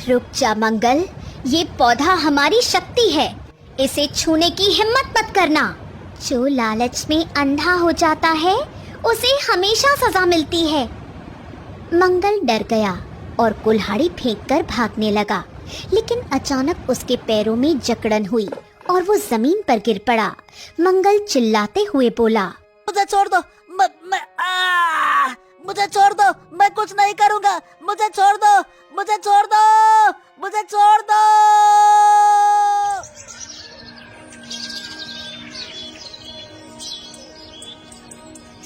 रुक जा मंगल, ये पौधा हमारी शक्ति है, इसे छूने की हिम्मत मत करना। जो लालच में अंधा हो जाता है उसे हमेशा सजा मिलती है। मंगल डर गया और कुल्हाड़ी फेंककर भागने लगा, लेकिन अचानक उसके पैरों में जकड़न हुई और वो जमीन पर गिर पड़ा। मंगल चिल्लाते हुए बोला, मुझे छोड़ दो, मुझे छोड़ दो, मैं कुछ नहीं करूँगा, मुझे छोड़ दो, मुझे छोड़ दो, मुझे छोड़ दो।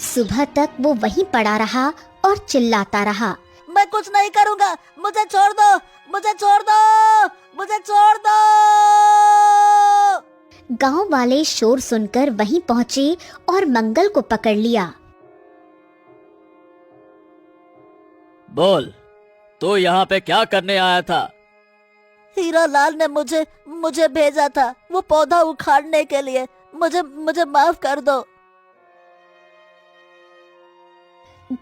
सुबह तक वो वहीं पड़ा रहा और चिल्लाता रहा, मैं कुछ नहीं करूँगा, मुझे छोड़ दो, मुझे छोड़ दो, मुझे छोड़ दो। गांव वाले शोर सुनकर वहीं पहुंचे और मंगल को पकड़ लिया। बोल, तू यहाँ पे क्या करने आया था? हीरा लाल ने मुझे भेजा था, वो पौधा उखाड़ने के लिए। मुझे माफ कर दो।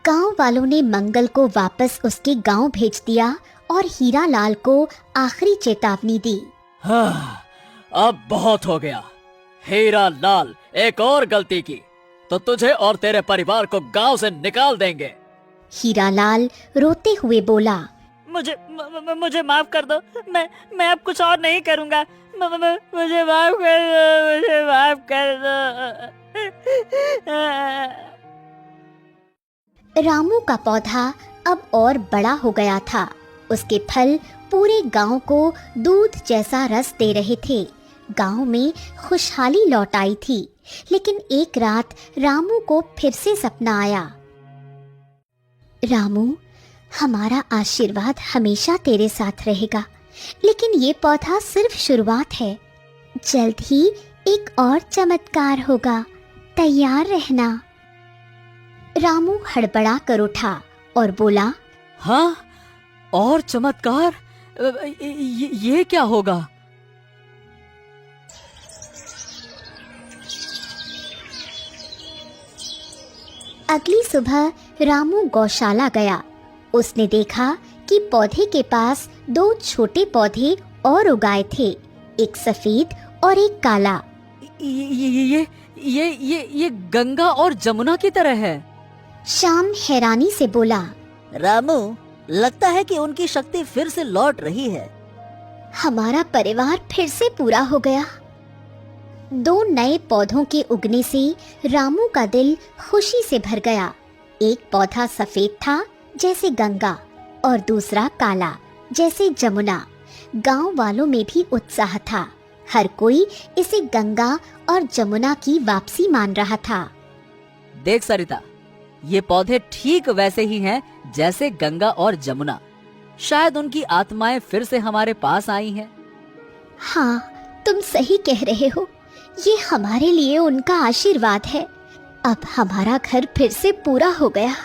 गांव वालों ने मंगल को वापस उसके गांव भेज दिया और हीरा लाल को आखिरी चेतावनी दी। हाँ, अब बहुत हो गया। हीरा लाल, एक और गलती की तो तुझे और तेरे परिवार को गांव से निकाल देंगे। हीरा लाल रोते हुए बोला, मुझे माफ कर दो, मैं अब कुछ और नहीं करूँगा। मुझे माफ कर दो, मुझे माफ कर दो। रामू का पौधा अब और बड़ा हो गया था। उसके फल पूरे गांव को दूध जैसा रस दे रहे थे। गांव में खुशहाली लौट आई थी। लेकिन एक रात रामू को फिर से सपना आया। रामू, हमारा आशीर्वाद हमेशा तेरे साथ रहेगा, लेकिन ये पौधा सिर्फ शुरुआत है। जल्द ही एक और चमत्कार होगा, तैयार रहना। रामू हड़बड़ा कर उठा और बोला, हाँ, और चमत्कार? ये क्या होगा? अगली सुबह रामू गौशाला गया। उसने देखा कि पौधे के पास दो छोटे पौधे और उगाए थे, एक सफेद और एक काला। ये गंगा और जमुना की तरह है। श्याम हैरानी से बोला, रामू, लगता है कि उनकी शक्ति फिर से लौट रही है। हमारा परिवार फिर से पूरा हो गया। दो नए पौधों के उगने से रामू का दिल खुशी से भर गया। एक पौधा सफेद था जैसे गंगा और दूसरा काला जैसे जमुना। गांव वालों में भी उत्साह था। हर कोई इसे गंगा और जमुना की वापसी मान रहा था। देख सरिता, ये पौधे ठीक वैसे ही हैं जैसे गंगा और जमुना। शायद उनकी आत्माएं फिर से हमारे पास आई हैं। हाँ, तुम सही कह रहे हो। ये हमारे लिए उनका आशीर्वाद है। अब हमारा घर फिर से पूरा हो गया।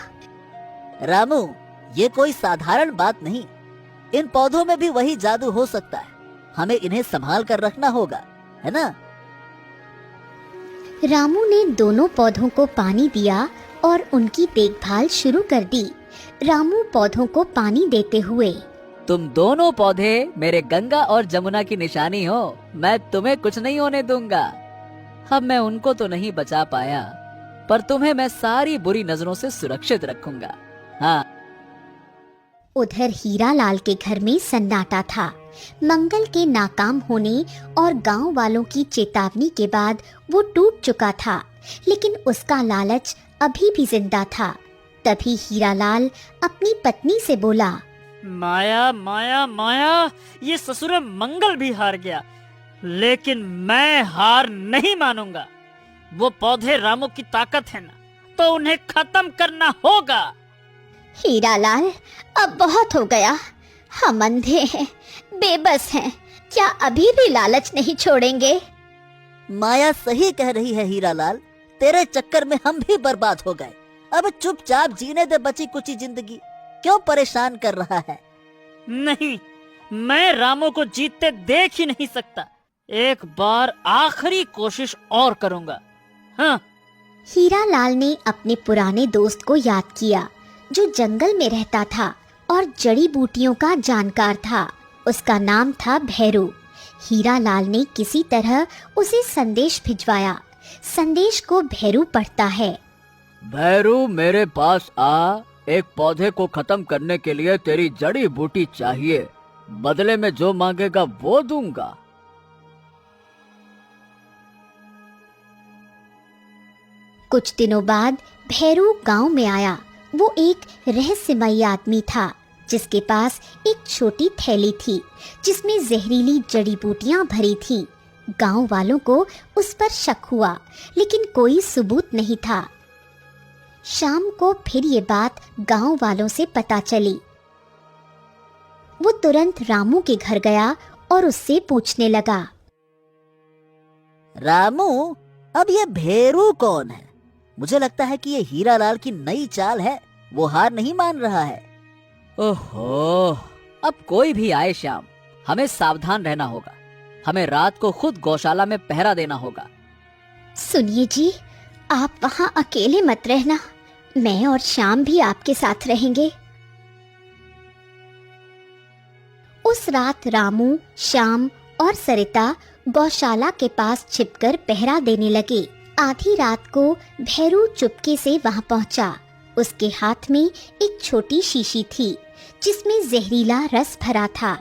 रामू, ये कोई साधारण बात नहीं। इन पौधों में भी वही जादू हो सकता है। हमें इन्हें संभाल कर रखना होगा, है ना? रामू ने दोनों पौधों को पानी दिया और उनकी देखभाल शुरू कर दी। रामू पौधों को पानी देते हुए, तुम दोनों पौधे मेरे गंगा और जमुना की निशानी हो। मैं तुम्हें कुछ नहीं होने दूंगा। अब मैं उनको तो नहीं बचा पाया, पर तुम्हें मैं सारी बुरी नजरों से सुरक्षित रखूंगा। हाँ। उधर हीरा लाल के घर में सन्नाटा था। मंगल के नाकाम होने और गांव वालों की चेतावनी के बाद वो टूट चुका था, लेकिन उसका लालच अभी भी जिंदा था। तभी हीरा लाल अपनी पत्नी से बोला, माया माया माया, ये ससुर मंगल भी हार गया, लेकिन मैं हार नहीं मानूंगा। वो पौधे रामू की ताकत है ना, तो उन्हें खत्म करना होगा। हीरा लाल, अब बहुत हो गया। हम अंधे हैं, बेबस हैं। क्या अभी भी लालच नहीं छोड़ेंगे? माया सही कह रही है हीरा लाल। तेरे चक्कर में हम भी बर्बाद हो गए। अब चुपचाप जीने दे बची कुची जिंदगी। क्यों परेशान कर रहा है? नहीं, मैं रामू को जीतते देख ही नहीं सकता। एक बार आखिरी कोशिश और करूंगा। हाँ। हीरा लाल ने अपने पुराने दोस्त को याद किया, जो जंगल में रहता था और जड़ी बूटियों का जानकार था। उसका नाम था भैरू। हीरालाल ने किसी तरह उसे संदेश भिजवाया। संदेश को भैरू पढ़ता है। भैरू, मेरे पास आ। एक पौधे को खत्म करने के लिए तेरी जड़ी बूटी चाहिए। बदले में जो मांगेगा वो दूंगा। कुछ दिनों बाद भैरू गांव में आया। वो एक रहस्यमयी आदमी था जिसके पास एक छोटी थैली थी जिसमें जहरीली जड़ी बूटियां भरी थी। गांव वालों को उस पर शक हुआ, लेकिन कोई सबूत नहीं था। शाम को फिर ये बात गांव वालों से पता चली। वो तुरंत रामू के घर गया और उससे पूछने लगा, रामू, अब ये भेरू कौन है? मुझे लगता है कि ये हीरालाल की नई चाल है। वो हार नहीं मान रहा है। ओहो, अब कोई भी आए श्याम, हमें सावधान रहना होगा। हमें रात को खुद गौशाला में पहरा देना होगा। सुनिए जी, आप वहाँ अकेले मत रहना। मैं और श्याम भी आपके साथ रहेंगे। उस रात रामू, श्याम और सरिता गौशाला के पास छिपकर पहरा देने लगे। आधी रात को भैरू चुपके से वहां पहुंचा। उसके हाथ में एक छोटी शीशी थी जिसमें जहरीला रस भरा था।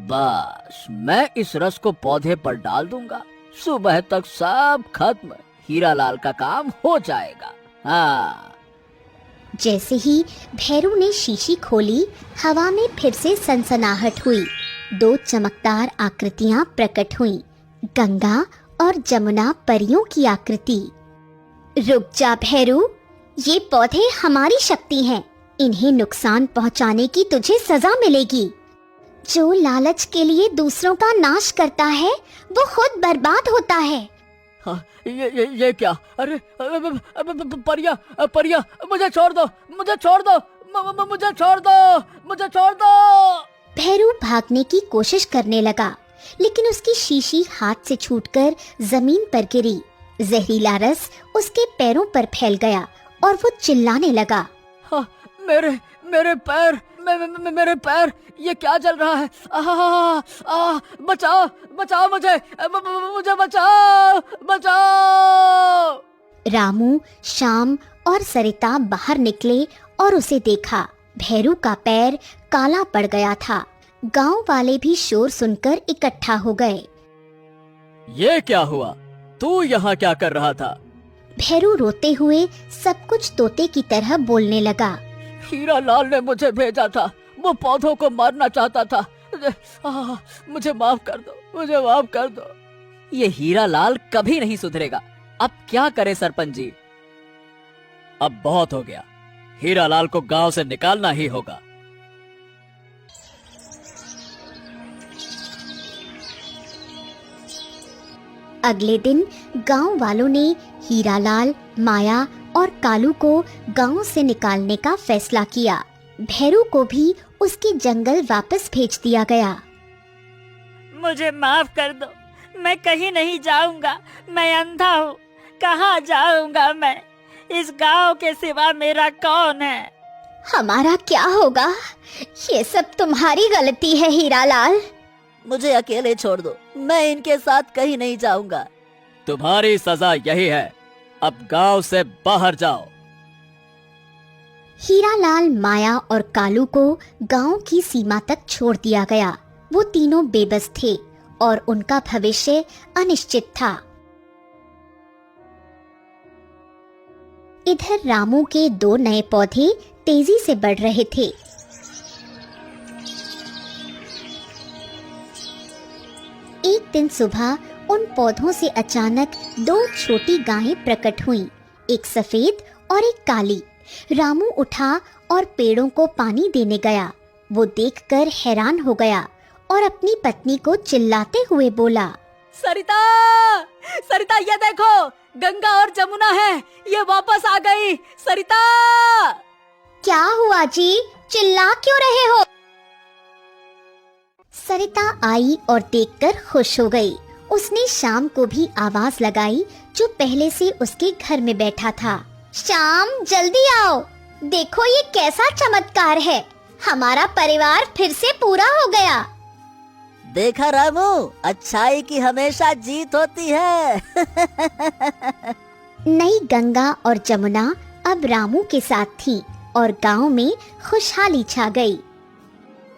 बस मैं इस रस को पौधे पर डाल दूंगा। सुबह तक सब खत्म। हीरालाल का काम हो जाएगा। हाँ। जैसे ही भैरू ने शीशी खोली, हवा में फिर से सनसनाहट हुई। दो चमकदार आकृतियां प्रकट हुईं, गंगा और जमुना परियों की आकृति। रुक जा भैरू, ये पौधे हमारी शक्ति हैं। इन्हें नुकसान पहुंचाने की तुझे सजा मिलेगी। जो लालच के लिए दूसरों का नाश करता है वो खुद बर्बाद होता है। हाँ, ये क्या? अरे परिया, परिया, मुझे छोड़ दो, मुझे छोड़ दो, मुझे छोड़ दो, मुझे छोड़ दो। भैरू भागने की कोशिश करने लगा, लेकिन उसकी शीशी हाथ से छूटकर जमीन पर गिरी। जहरीला रस उसके पैरों पर फैल गया और वो चिल्लाने लगा, हाँ, मेरे पैर, मेरे पैर, ये क्या चल रहा है? बचाओ, बचाओ मुझे, मुझे बचाओ, बचाओ। रामू, श्याम और सरिता बाहर निकले और उसे देखा। भैरू का पैर काला पड़ गया था। गांव वाले भी शोर सुनकर इकट्ठा हो गए। ये क्या हुआ? तू यहाँ क्या कर रहा था? भैरू रोते हुए सब कुछ तोते की तरह बोलने लगा। हीरालाल ने मुझे भेजा था। वो पौधों को मारना चाहता था। मुझे माफ कर दो, मुझे माफ कर दो। ये हीरालाल कभी नहीं सुधरेगा। अब क्या करे सरपंच जी? अब बहुत हो गया। हीरालाल को गांव से निकालना ही होगा। अगले दिन गांव वालों ने हीरालाल, माया और कालू को गांव से निकालने का फैसला किया। भैरू को भी उसके जंगल वापस भेज दिया गया। मुझे माफ कर दो, मैं कहीं नहीं जाऊंगा। मैं अंधा हूँ, कहाँ जाऊंगा मैं? इस गांव के सिवा मेरा कौन है? हमारा क्या होगा? ये सब तुम्हारी गलती है हीरालाल। मुझे अकेले छोड़ दो, मैं इनके साथ कहीं नहीं जाऊंगा। तुम्हारी सजा यही है। अब गांव से बाहर जाओ। हीरालाल, माया और कालू को गांव की सीमा तक छोड़ दिया गया। वो तीनों बेबस थे और उनका भविष्य अनिश्चित था। इधर रामू के 2 नए पौधे तेजी से बढ़ रहे थे। एक दिन सुबह उन पौधों से अचानक 2 छोटी गायें प्रकट हुईं, एक सफेद और एक काली। रामू उठा और पेड़ों को पानी देने गया। वो देखकर हैरान हो गया और अपनी पत्नी को चिल्लाते हुए बोला, सरिता, सरिता, ये देखो, गंगा और जमुना है। ये वापस आ गई। सरिता! क्या हुआ जी? चिल्ला क्यों रहे हो? सरिता आई और देखकर खुश हो गई। उसने श्याम को भी आवाज लगाई जो पहले से उसके घर में बैठा था। श्याम, जल्दी आओ, देखो ये कैसा चमत्कार है। हमारा परिवार फिर से पूरा हो गया। देखा रामू, अच्छाई की हमेशा जीत होती है। नई गंगा और जमुना अब रामू के साथ थी और गांव में खुशहाली छा गई।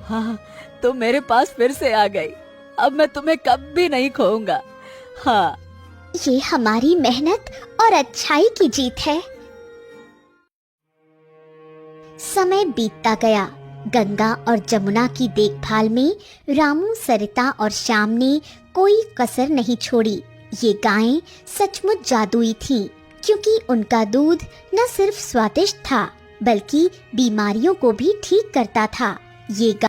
हाँ, तुम मेरे पास फिर से आ गई। अब मैं तुम्हें कभी नहीं खोऊंगा। हाँ, ये हमारी मेहनत और अच्छाई की जीत है। समय बीतता गया। गंगा और जमुना की देखभाल में रामू, सरिता और श्याम ने कोई कसर नहीं छोड़ी। ये गायें सचमुच जादुई थीं, क्योंकि उनका दूध न सिर्फ स्वादिष्ट था बल्कि बीमारियों को भी ठीक करता था। ये